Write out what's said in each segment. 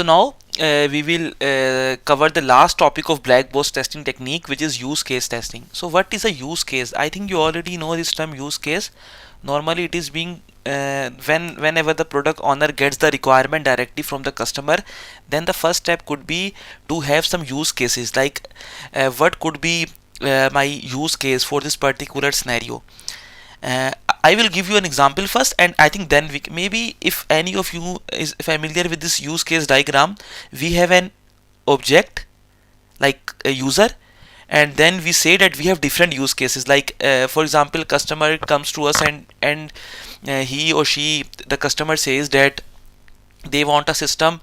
So now we will cover the last topic of black box testing technique, which is use case testing. So what is a use case? I think you already know this term use case. Normally it is being whenever the product owner gets the requirement directly from the customer, then the first step could be to have some use cases, like what could be my use case for this particular scenario. uh, I will give you an example first, and I think then maybe if any of you is familiar with this use case diagram, we have an object like a user, and then we say that we have different use cases, like for example, customer comes to us and he or she, the customer says that they want a system,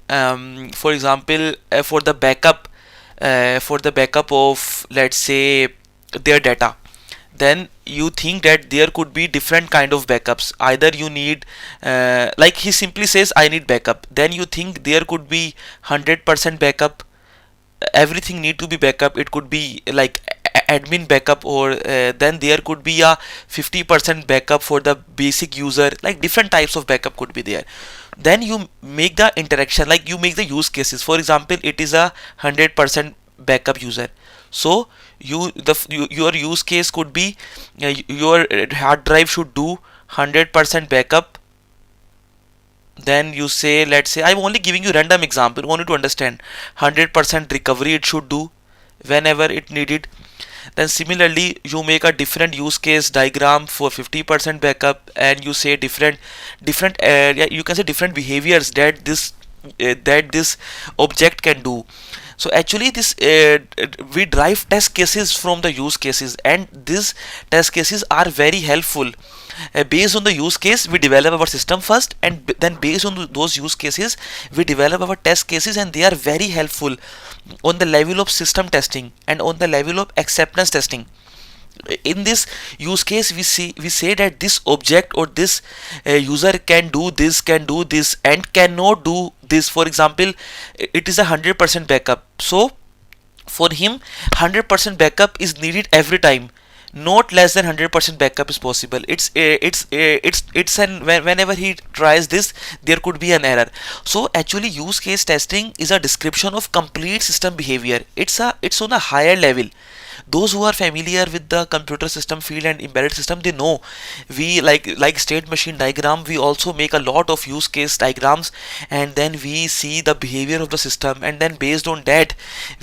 for example, for the backup of, let's say, their data. Then you think that there could be different kind of backups. Either you need like he simply says I need backup, then you think there could be 100% backup, everything need to be backup. It could be like admin backup, or then there could be a 50% backup for the basic user. Like different types of backup could be there. Then you make the interaction, like you make the use cases. For example, it is a 100% backup user, so your use case could be your hard drive should do 100% backup. Then you say, let's say, I'm only giving you random example only to understand, 100% recovery it should do whenever it needed. Then similarly you make a different use case diagram for 50% backup, and you say different yeah, you can say different behaviors that this object can do. So actually this we drive test cases from the use cases, and these test cases are very helpful. Based on the use case, we develop our system first, and then based on those use cases we develop our test cases, and they are very helpful on the level of system testing and on the level of acceptance testing. In this use case, we say that this object or this user can do this and cannot do this. For example, it is a 100% backup, so for him 100% backup is needed every time. Not less than 100% backup is possible. It's and whenever he tries this, there could be an error. So actually use case testing is a description of complete system behavior. It's on a higher level. Those who are familiar with the computer system field and embedded system, they know we like state machine diagram, we also make a lot of use case diagrams, and then we see the behavior of the system, and then based on that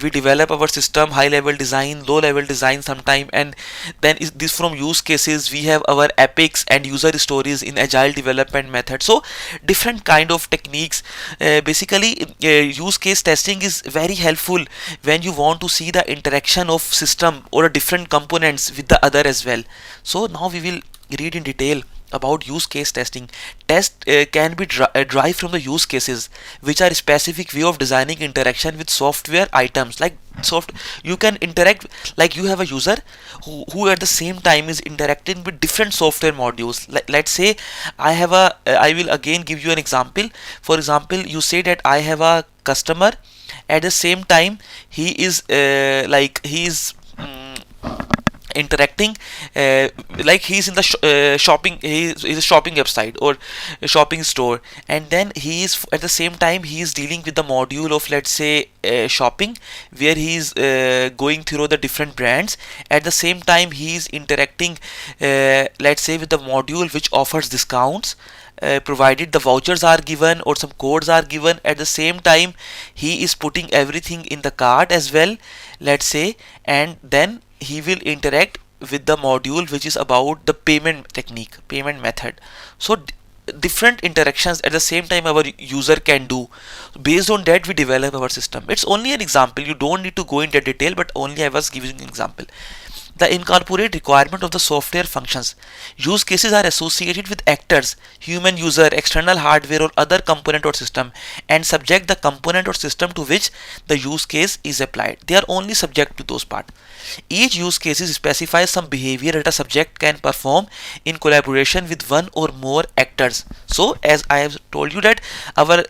we develop our system, high level design, low level design sometime, and then is this from use cases we have our epics and user stories in agile development method. So different kind of techniques. Basically use case testing is very helpful when you want to see the interaction of system or different components with the other as well. So now we will read in detail about use case testing. Test can be derived from the use cases, which are a specific way of designing interaction with software items. Like you can interact, like you have a user who at the same time is interacting with different software modules. Let's say I will again give you an example. For example, you say that I have a customer, at the same time he is interacting, like he's in the shopping, he's a shopping website or a shopping store, and then he is at the same time he is dealing with the module of, let's say, shopping, where he is going through the different brands. At the same time he is interacting, let's say, with the module which offers discounts, provided the vouchers are given or some codes are given. At the same time he is putting everything in the cart as well, let's say, and then he will interact with the module which is about the payment method. So different interactions at the same time our user can do. Based on that we develop our system. It's only an example, you don't need to go into detail, but only I was giving an example. The incorporate requirement of the software functions. Use cases are associated with actors, human user, external hardware or other component or system, and subject the component or system to which the use case is applied. They are only subject to those parts. Each use case specifies some behavior that a subject can perform in collaboration with one or more actors. So as I have told you that our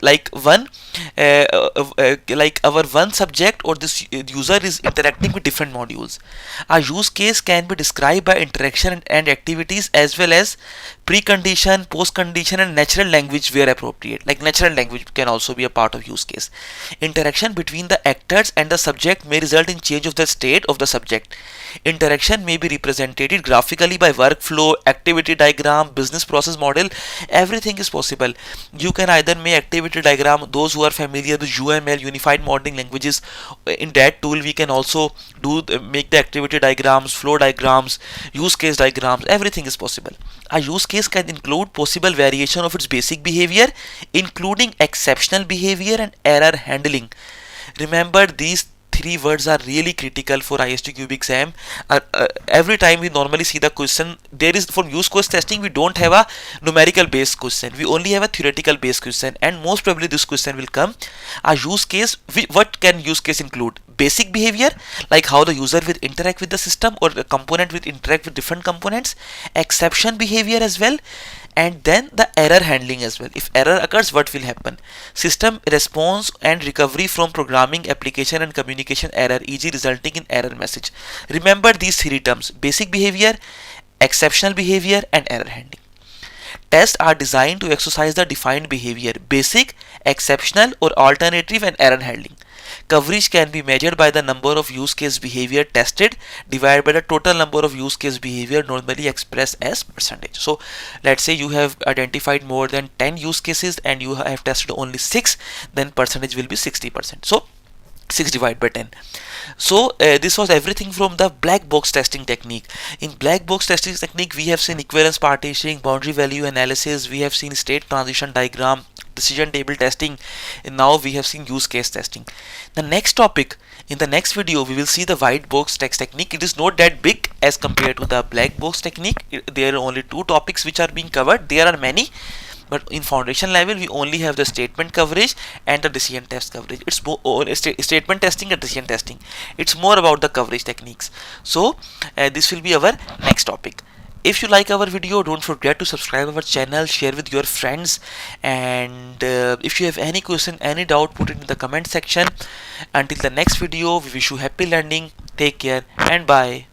our one subject or this user is interacting with different modules. A use case can be described by interaction and activities as well as precondition, postcondition, and natural language where appropriate. Like natural language can also be a part of use case. Interaction between the actors and the subject may result in change of the state of the subject. Interaction may be represented graphically by workflow, activity diagram, business process model. Everything is possible. You can either make activity diagram. Those who are familiar with UML, Unified Modeling Languages, in that tool we can also make the activity diagrams, flow diagrams, use case diagrams. Everything is possible. A use case can include possible variation of its basic behavior, including exceptional behavior and error handling. Remember, these three words are really critical for ISTQB exam. Every time we normally see the question, there is, for use case testing we don't have a numerical based question, we only have a theoretical based question, and most probably this question will come. A use case, what can use case include? Basic behavior, like how the user will interact with the system or the component will interact with different components. Exception behavior as well, and then the error handling as well. If error occurs, what will happen? System response and recovery from programming, application, and communication error, e.g. resulting in error message. Remember these three terms: basic behavior, exceptional behavior, and error handling. Tests are designed to exercise the defined behavior: basic, exceptional, or alternative, and error handling. Coverage can be measured by the number of use case behavior tested divided by the total number of use case behavior, normally expressed as percentage. So let's say you have identified more than 10 use cases and you have tested only 6, then percentage will be 60%. So 6 divided by 10. So this was everything from the black box testing technique. In black box testing technique, we have seen equivalence partitioning, boundary value analysis, we have seen state transition diagram, decision table testing, and now we have seen use case testing. The next topic, in the next video, we will see the white box text technique. It is not that big as compared to the black box technique. There are only 2 topics which are being covered. There are many, but in foundation level we only have the statement coverage and the decision test coverage. It's more statement testing and decision testing. It's more about the coverage techniques. So this will be our next topic. If you like our video, don't forget to subscribe our channel, share with your friends, and if you have any question, any doubt, put it in the comment section. Until the next video, we wish you happy learning. Take care and bye.